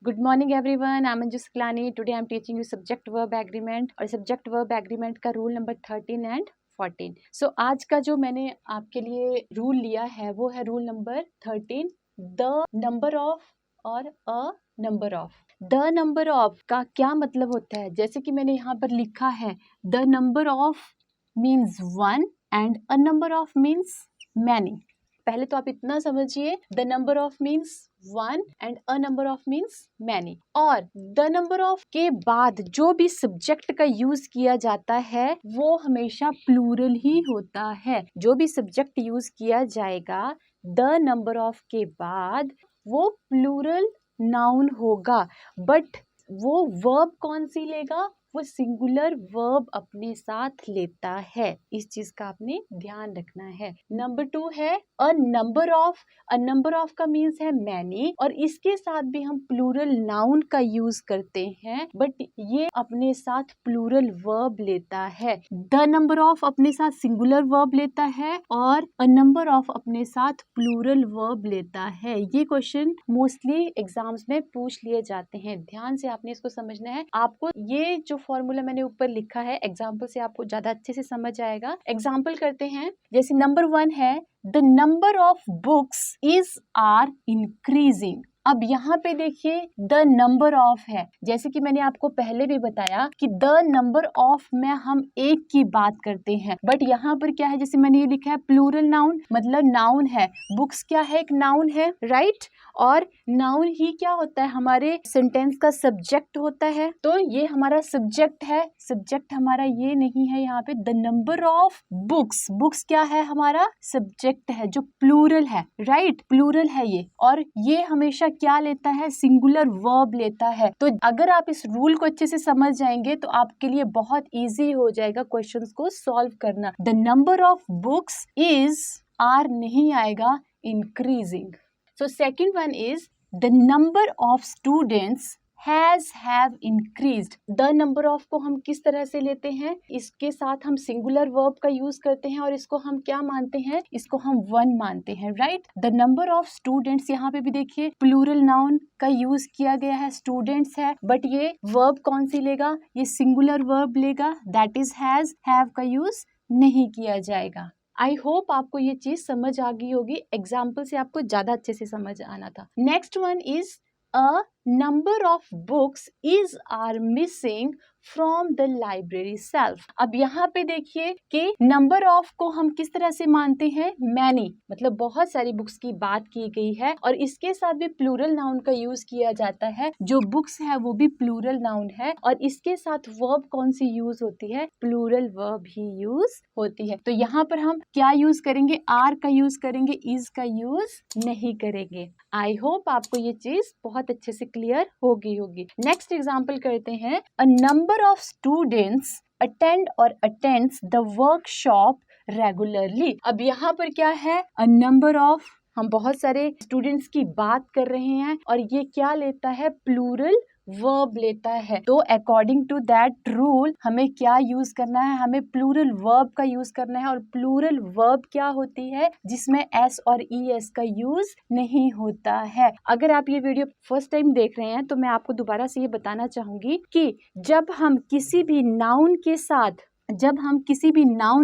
Good morning everyone. I'm Anju Siklani. Today I'm teaching you subject verb agreement और subject verb agreement का rule number 13 and 14. So आज का जो मैंने आपके लिए रूल लिया है वो है rule number 13. The number of और a number of. The number of का क्या मतलब होता है? जैसे कि मैंने यहाँ पर लिखा है the number of means one and a number of means many. पहले तो आप इतना समझिए the number of means one and a number of means many, और द नंबर ऑफ के बाद जो भी सब्जेक्ट का यूज किया जाता है वो हमेशा प्लूरल ही होता है. जो भी सब्जेक्ट यूज किया जाएगा द नंबर ऑफ के बाद वो प्लूरल नाउन होगा, बट वो वर्ब कौन सी लेगा? वो सिंगुलर वर्ब अपने साथ लेता है. इस चीज का आपने ध्यान रखना है. नंबर 2 है अ number of. A number of का मीन्स है मैनी, और इसके साथ भी हम प्लूरल नाउन का यूज करते हैं, बट ये अपने साथ प्लूरल वर्ब लेता है. द नंबर ऑफ अपने साथ सिंगुलर वर्ब लेता है और अ नंबर ऑफ अपने साथ प्लूरल वर्ब लेता है. ये क्वेश्चन मोस्टली एग्जाम्स में पूछ लिए जाते हैं. ध्यान से आपने इसको समझना है. आपको ये जो फॉर्मूला मैंने ऊपर लिखा है एग्जाम्पल से आपको ज्यादा अच्छे से समझ आएगा. एग्जाम्पल करते हैं. जैसे नंबर 1 है the number of books is are increasing. अब यहाँ पे देखिए द नंबर ऑफ है, जैसे कि मैंने आपको पहले भी बताया कि द नंबर ऑफ में हम एक की बात करते हैं, बट यहाँ पर क्या है, जैसे मैंने ये लिखा है प्लूरल नाउन, मतलब नाउन है. बुक्स क्या है? एक नाउन है, राइट? और नाउन ही क्या होता है? हमारे सेंटेंस का सब्जेक्ट होता है. तो ये हमारा सब्जेक्ट है. सब्जेक्ट हमारा ये नहीं है यहाँ पे. The number of books, books क्या है? हमारा सब्जेक्ट है जो प्लूरल है, राइट? प्लूरल है ये, और ये हमेशा क्या लेता है? सिंगुलर वर्ब लेता है. तो अगर आप इस रूल को अच्छे से समझ जाएंगे तो आपके लिए बहुत इजी हो जाएगा क्वेश्चंस को सॉल्व करना. The number of books is are नहीं आएगा, increasing. So second one is the number of students have increased. The number of को हम किस तरह से लेते हैं? इसके साथ हम सिंगुलर वर्ब का यूज करते हैं और इसको हम क्या मानते हैं? इसको हम वन मानते हैं, right? The number of students, यहाँ पे भी देखिए प्लूरल नाउन का यूज किया गया है, स्टूडेंट्स है, बट ये वर्ब कौन सी लेगा? ये सिंगुलर वर्ब लेगा, दैट इज हैव का यूज नहीं किया जाएगा. आई होप आपको ये चीज समझ आ गई होगी. एग्जाम्पल से आपको ज्यादा अच्छे से समझ आना था. Next one is a number of books is are missing from the library self. अब यहाँ पे देखिए कि नंबर ऑफ को हम किस तरह से मानते हैं? मैनी, मतलब बहुत सारी बुक्स की बात की गई है और इसके साथ भी प्लूरल नाउन का यूज किया जाता है. जो बुक्स है वो भी प्लूरल नाउन है और इसके साथ वर्ब कौन सी यूज होती है? प्लूरल वर्ब ही यूज होती है. तो यहाँ पर हम क्या यूज करेंगे? आर का यूज करेंगे, इज का यूज नहीं करेंगे. आई होप आपको ये चीज बहुत अच्छे से क्लियर हो गई होगी. नेक्स्ट एग्जाम्पल करते हैं. अ नंबर ऑफ स्टूडेंट्स अटेंड और अटेंड्स द वर्कशॉप रेगुलरली. अब यहाँ पर क्या है? अ नंबर ऑफ, हम बहुत सारे स्टूडेंट्स की बात कर रहे हैं और ये क्या लेता है? प्लूरल वर्ब लेता है. तो अकॉर्डिंग टू दैट रूल हमें क्या यूज करना है? हमें प्लूरल वर्ब का यूज करना है. और प्लूरल वर्ब क्या होती है? जिसमें एस और ई एस का यूज नहीं होता है. अगर आप ये वीडियो फर्स्ट टाइम देख रहे हैं तो मैं आपको दोबारा से ये बताना चाहूंगी कि जब हम किसी भी नाउन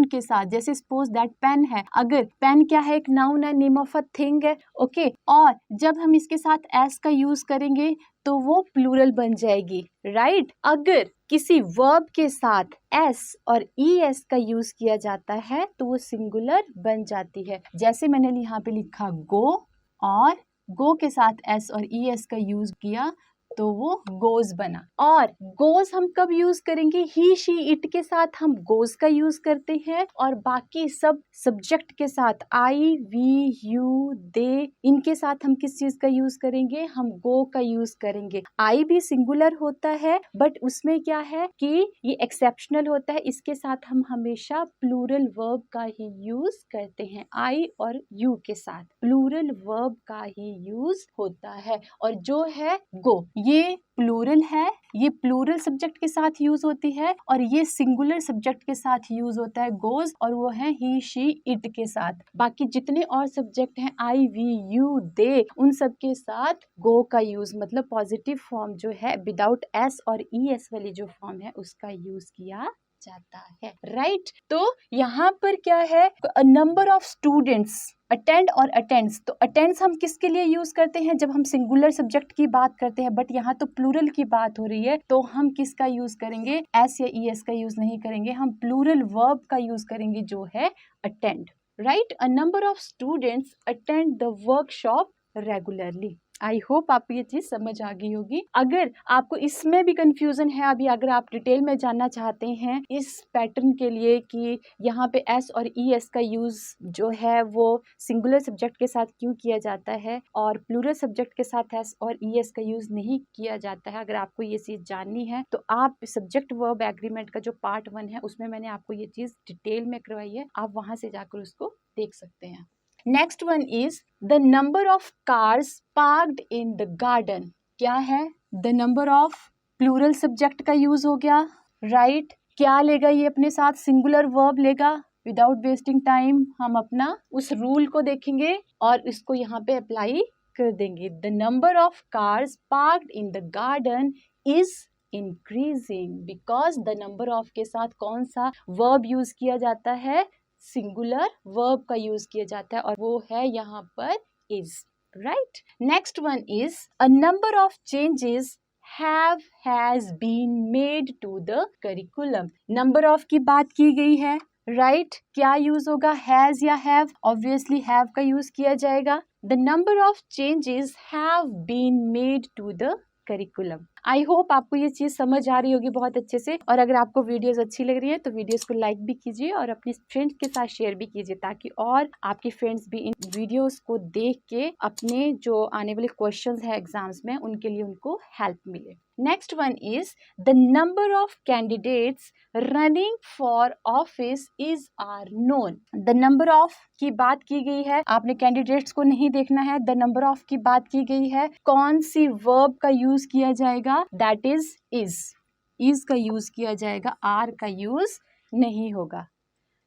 के साथ जैसे सपोज दैट पेन है, अगर पेन क्या है? एक नाउन है, नेम ऑफ अ थिंग है, ओके? और जब हम इसके साथ एस का यूज करेंगे तो वो प्लूरल बन जाएगी, राइट? अगर किसी वर्ब के साथ एस और ई एस का यूज किया जाता है तो वो सिंगुलर बन जाती है. जैसे मैंने यहाँ पे लिखा गो, और गो के साथ एस और ई एस का यूज किया तो वो गोज बना. और गोज हम कब यूज करेंगे? ही शी इट के साथ हम गोज का यूज करते हैं, और बाकी सब सब्जेक्ट के साथ आई वी यू दे, इनके साथ हम किस चीज का यूज करेंगे? हम गो का यूज करेंगे. आई भी सिंगुलर होता है बट उसमें क्या है कि ये एक्सेप्शनल होता है, इसके साथ हम हमेशा प्लूरल वर्ब का ही यूज करते हैं. आई और यू के साथ प्लूरल वर्ब का ही यूज होता है. और जो है गो, ये प्लूरल है, ये प्लूरल सब्जेक्ट के साथ यूज होती है, और ये सिंगुलर सब्जेक्ट के साथ यूज होता है गोज, और वो है ही, शी, इट के साथ। बाकी जितने और सब्जेक्ट हैं आई, वी, यू, दे, उन सब के साथ गो का यूज, मतलब पॉजिटिव फॉर्म जो है विदाउट एस और ई एस वाली जो फॉर्म है उसका यूज किया जाता है, राइट। तो यहाँ पर क्या है, नंबर ऑफ स्टूडेंट्स अटेंड और अटेंड्स। तो अटेंड्स हम किसके लिए यूज करते हैं, जब हम सिंगुलर सब्जेक्ट की बात करते हैं, बट यहाँ तो प्लूरल की बात हो रही है, तो हम किसका यूज करेंगे, एस या ई एस का यूज नहीं करेंगे, हम प्लूरल वर्ब का यूज करेंगे जो है attend, right. A number of students attend the workshop regularly. I hope आपको ये चीज समझ आ गई होगी। अगर आपको इसमें भी कंफ्यूजन है, अभी अगर आप डिटेल में जानना चाहते हैं इस पैटर्न के लिए कि यहाँ पे एस और ई एस का यूज जो है वो सिंगुलर सब्जेक्ट के साथ क्यों किया जाता है और प्लूरल सब्जेक्ट के साथ एस और ई एस का यूज नहीं किया जाता है, अगर आपको ये चीज जाननी है तो आप सब्जेक्ट वर्ब एग्रीमेंट का जो पार्ट 1 है उसमें मैंने आपको ये चीज डिटेल में करवाई है, आप वहां से जाकर उसको देख सकते हैं। Next one is the number of cars parked in the garden. क्या है, the number of plural subject का यूज हो गया, राइट। क्या लेगा ये अपने साथ, सिंगुलर वर्ब लेगा। विदाउट वेस्टिंग टाइम हम अपना उस रूल को देखेंगे और इसको यहाँ पे अप्लाई कर देंगे। The number of cars parked in the garden is increasing, because the number of के साथ कौन सा वर्ब यूज किया जाता है, सिंगुलर वर्ब का यूज किया जाता है, और वो है यहाँ पर is, right. Next one is a number of changes have has been made to the curriculum। Number of की बात की गई है, राइट। क्या यूज होगा, हैज या हैव, ऑब्वियसली हैव का यूज किया जाएगा। The number of changes have been made to the curriculum. I hope आपको ये चीज समझ आ रही होगी बहुत अच्छे से, और अगर आपको वीडियोस अच्छी लग रही है तो वीडियोस को लाइक भी कीजिए और अपने फ्रेंड्स के साथ शेयर भी कीजिए, ताकि और आपके फ्रेंड्स भी इन वीडियोस को देख के अपने जो आने वाले क्वेश्चंस है एग्जाम्स में उनके लिए उनको हेल्प मिले। Next one is the number of candidates running for office is are known. The number of की बात की गई है, आपने कैंडिडेट्स को नहीं देखना है, द नंबर ऑफ की बात की गई है। कौन सी वर्ब का यूज किया जाएगा, दैट इज इज का यूज किया जाएगा, आर का यूज नहीं होगा।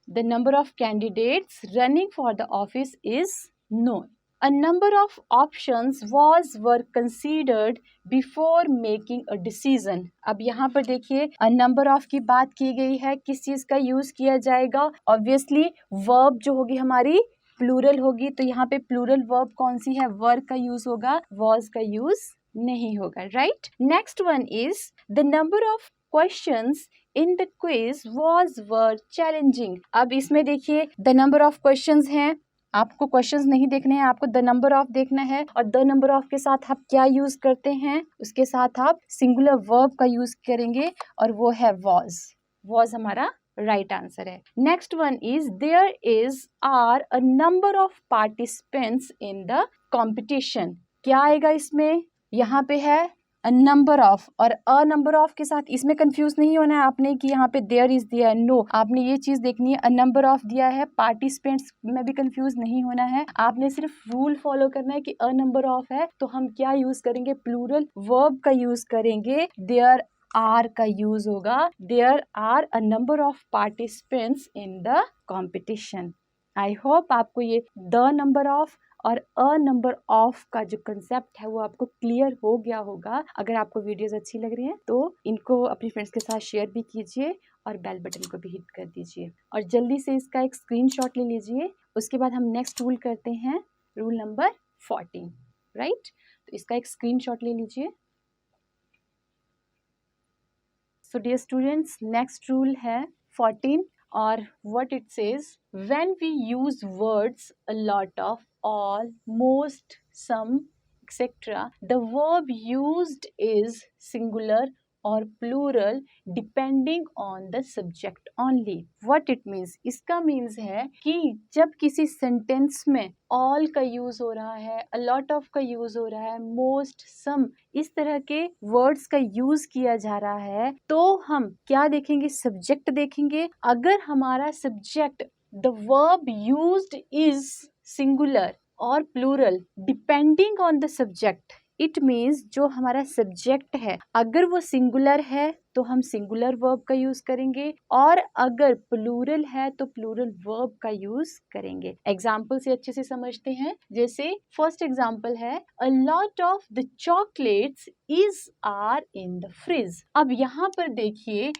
The number of candidates running for the office is known. A number of options were considered before making a decision। अब यहाँ पर देखिए a number of की बात की गई है, किस चीज का यूज किया जाएगा, ऑब्वियसली वर्ब जो होगी हमारी प्लूरल होगी, तो यहाँ पे प्लूरल वर्ब कौन सी है, वर का यूज होगा, वॉज का यूज नहीं होगा, right. Next one is the number of questions in the quiz were challenging. अब इसमें देखिए द नंबर ऑफ क्वेश्चंस हैं, आपको क्वेश्चंस नहीं देखने हैं, आपको द नंबर ऑफ देखना है, और द नंबर ऑफ के साथ आप क्या यूज करते हैं, उसके साथ आप सिंगुलर वर्ब का यूज करेंगे, और वो है वॉज हमारा राइट आंसर है। Next one is there is are a number of participants in the competition. क्या आएगा इसमें, यहाँ पे है अ नंबर ऑफ, और अ नंबर ऑफ के साथ इसमें कंफ्यूज नहीं होना है आपने कि यहाँ पे देयर इज दिया है, नो, आपने ये चीज देखनी है, अ नंबर ऑफ दिया है, पार्टिसिपेंट्स में भी कंफ्यूज नहीं होना है, आपने सिर्फ रूल फॉलो करना है कि अ नंबर ऑफ है तो हम क्या यूज करेंगे, प्लूरल वर्ब का यूज करेंगे, देयर आर का यूज होगा, there are a number of participants in the competition. I hope आपको ये द नंबर ऑफ और अ नंबर ऑफ का जो कंसेप्ट है वो आपको क्लियर हो गया होगा। अगर आपको वीडियोस अच्छी लग रही हैं तो इनको अपने फ्रेंड्स के साथ शेयर भी कीजिए और बेल बटन को भी हिट कर दीजिए, और जल्दी से इसका एक स्क्रीनशॉट ले लीजिए। उसके बाद हम नेक्स्ट रूल करते हैं, रूल नंबर 14, राइट। तो इसका एक स्क्रीनशॉट ले लीजिए। So dear students, next rule है 14, और what it says, when we use words a lot of, all, most, some, etc., the verb used is singular or plural depending on the subject only। What it means, इसका means है कि जब किसी sentence में all का use हो रहा है, a lot of का use हो रहा है, most, some, इस तरह के words का use किया जा रहा है, तो हम क्या देखेंगे, subject देखेंगे। अगर हमारा subject the verb used is singular or plural depending on the subject, it means जो हमारा सब्जेक्ट है अगर वो सिंगुलर है तो हम सिंगुलर वर्ब का यूज करेंगे, और अगर प्लूरल है तो प्लूरल वर्ब का यूज करेंगे। एग्जाम्पल से अच्छे से समझते हैं। जैसे फर्स्ट एग्जाम्पल है a lot of the chocolates is are in the fridge. अब यहाँ पर देखिए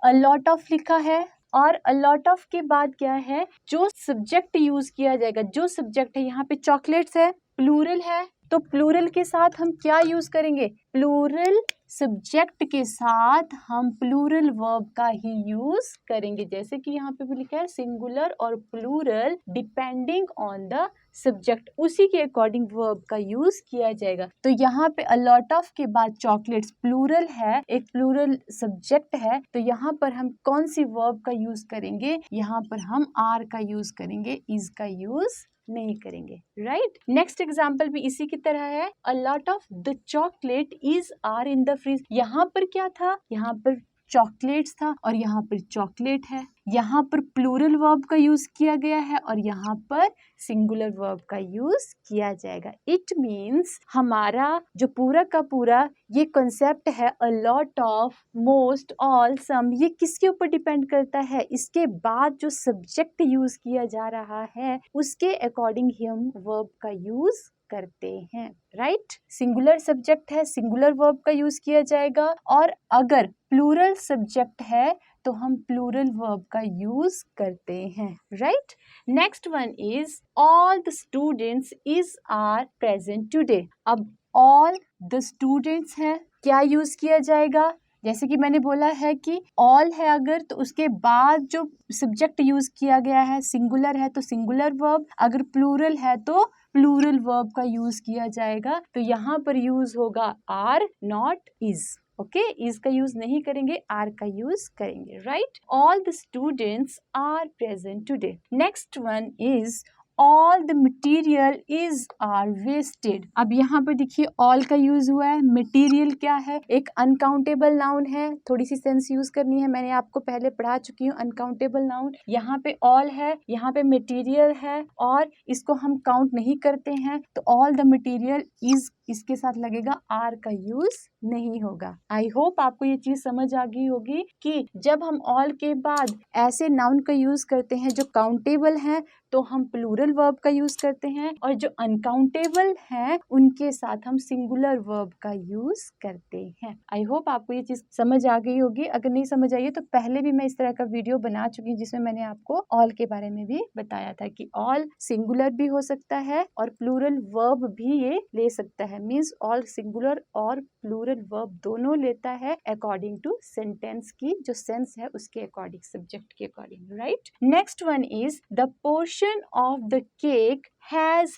अ लॉट ऑफ लिखा है और अ लॉट ऑफ के बाद क्या है, जो सब्जेक्ट यूज किया जाएगा, जो सब्जेक्ट है यहाँ पे चॉकलेट्स है, प्लूरल है, तो प्लूरल के साथ हम क्या यूज करेंगे, प्लूरल सब्जेक्ट के साथ हम प्लूरल वर्ब का ही यूज करेंगे। जैसे कि यहाँ पे भी लिखा है सिंगुलर और plural depending on the subject, उसी के अकॉर्डिंग वर्ब का यूज किया जाएगा। तो यहाँ पे अ लॉट ऑफ के बाद चॉकलेट्स प्लूरल है, एक प्लूरल सब्जेक्ट है, तो यहाँ पर हम कौन सी वर्ब का यूज करेंगे, यहाँ पर हम आर का यूज करेंगे, इज का यूज नहीं करेंगे। राइट, नेक्स्ट एग्जाम्पल भी इसी की तरह है a lot of the chocolate is are in the fridge. यहाँ पर क्या था, यहाँ पर चॉकलेट्स था और यहाँ पर चॉकलेट है, यहाँ पर प्लूरल वर्ब का यूज किया गया है और यहाँ पर सिंगुलर वर्ब का यूज किया जाएगा। इट मीन्स हमारा जो पूरा का पूरा ये कॉन्सेप्ट है a lot of, most, all, some, ये किसके ऊपर डिपेंड करता है, इसके बाद जो सब्जेक्ट यूज किया जा रहा है उसके अकॉर्डिंग ही हम वर्ब का यूज करते हैं। राइट, सिंगुलर सब्जेक्ट है, सिंगुलर वर्ब का यूज किया जाएगा, और अगर प्लूरल सब्जेक्ट है तो हम प्लूरल वर्ब का यूज करते हैं। Right, next one is all the students is are present today. अब ऑल द स्टूडेंट्स है, क्या यूज किया जाएगा, जैसे कि मैंने बोला है कि ऑल है अगर तो उसके बाद जो सब्जेक्ट यूज किया गया है सिंगुलर है तो सिंगुलर वर्ब, अगर प्लूरल है तो प्लूरल वर्ब का यूज किया जाएगा। तो यहाँ पर यूज होगा are not is. Okay, is का यूज नहीं करेंगे, आर का यूज करेंगे। Right, all the students are present today. Next one is all the material is are wasted. अब यहाँ पर देखिए ऑल का यूज हुआ है, मटीरियल क्या है, एक अनकाउंटेबल नाउन है, थोड़ी सी सेंस यूज करनी है, मैंने आपको पहले पढ़ा चुकी हूँ अनकाउंटेबल नाउन। यहाँ पे ऑल है, यहाँ पे मटीरियल है और इसको हम काउंट नहीं करते हैं, तो ऑल द मटीरियल इज इसके साथ लगेगा, आर का यूज नहीं होगा। आई होप आपको ये चीज समझ आ गई होगी कि जब हम ऑल के बाद ऐसे नाउन का यूज करते हैं जो काउंटेबल हैं तो हम प्लूरल वर्ब का यूज करते हैं, और जो अनकाउंटेबल हैं उनके साथ हम सिंगुलर वर्ब का यूज करते हैं। आई होप आपको ये चीज समझ आ गई होगी। अगर नहीं समझ आई है तो पहले भी मैं इस तरह का वीडियो बना चुकी हूँ जिसमें मैंने आपको ऑल के बारे में भी बताया था कि ऑल सिंगुलर भी हो सकता है और प्लूरल वर्ब भी ये ले सकता है। मीन्स ऑल सिंगुलर और प्लूरल वर्ब दोनों लेता है अकॉर्डिंग टू सेंटेंस की जो सेंस है उसके अकॉर्डिंग, सब्जेक्ट के according. Right, next one is the portion of the cake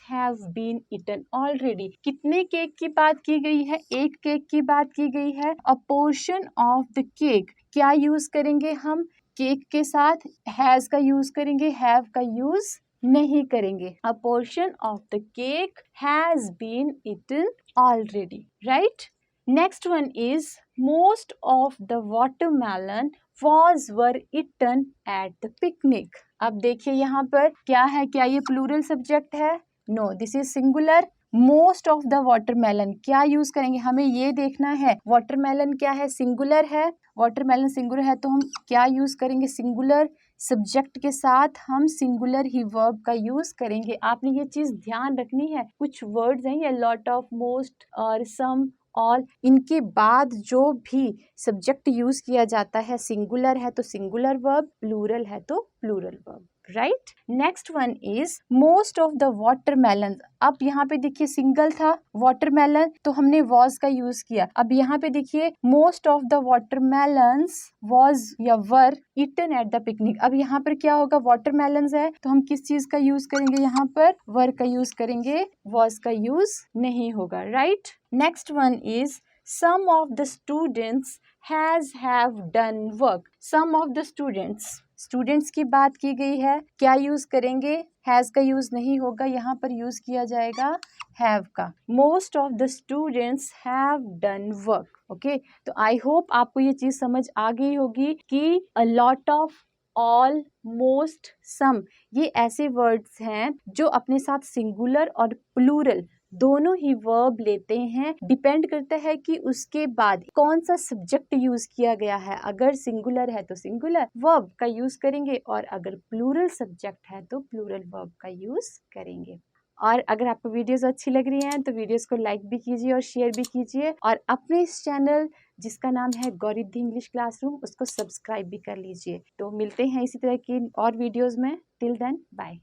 have been eaten already। कितने केक की बात की गई है, एक केक की बात की गई है। अ पोर्शन ऑफ द केक, क्या यूज करेंगे हम, केक के साथ हैज का यूज करेंगे, हैव का यूज नहीं करेंगे। A portion of the cake has been eaten already. Right, next one is most of the watermelon were eaten at the picnic। अब देखिए यहाँ पर क्या है, क्या ये प्लूरल सब्जेक्ट है, no, this is singular. Most of the watermelon क्या यूज करेंगे, हमें ये देखना है वाटरमेलन क्या है, सिंगुलर है, वाटरमेलन सिंगुलर है तो हम क्या यूज करेंगे, सिंगुलर सब्जेक्ट के साथ हम सिंगुलर ही वर्ब का यूज करेंगे। आपने ये चीज ध्यान रखनी है, कुछ वर्ड्स हैं ये लॉट ऑफ, मोस्ट और सम, ऑल, इनके बाद जो भी सब्जेक्ट यूज किया जाता है सिंगुलर है तो सिंगुलर वर्ब, प्लूरल है तो plural verb. Right, next one is most of the watermelon. अब यहाँ पे देखिए सिंगल था वाटरमेलन तो हमने वॉज का यूज किया। अब यहाँ पे देखिए most of the watermelons was या वर ईटन एट द पिकनिक। अब यहाँ पर क्या होगा, वाटरमेलन्स है तो हम किस चीज का यूज करेंगे, यहाँ पर वर का यूज करेंगे, वॉज का यूज नहीं होगा। Right, next one is some of the students have done work। some of the students की बात की गई है, क्या यूज करेंगे, has का यूज नहीं होगा, यहाँ पर यूज किया जाएगा have का। most of the students have done work। Okay, तो आई होप आपको ये चीज समझ आ गई होगी कि a lot of, all, most, some ये ऐसे वर्ड्स हैं जो अपने साथ सिंगुलर और प्लूरल दोनों ही वर्ब लेते हैं। डिपेंड करता है कि उसके बाद कौन सा सब्जेक्ट यूज किया गया है। अगर सिंगुलर है तो सिंगुलर वर्ब का यूज करेंगे और अगर प्लूरल सब्जेक्ट है तो प्लूरल वर्ब का यूज करेंगे। और अगर आपको वीडियोस अच्छी लग रही हैं तो वीडियोस को लाइक भी कीजिए और शेयर भी कीजिए, और अपने इस चैनल जिसका नाम है गौरिद्धि इंग्लिश क्लासरूम उसको सब्सक्राइब भी कर लीजिए। तो मिलते हैं इसी तरह की और वीडियोस में। Till then bye.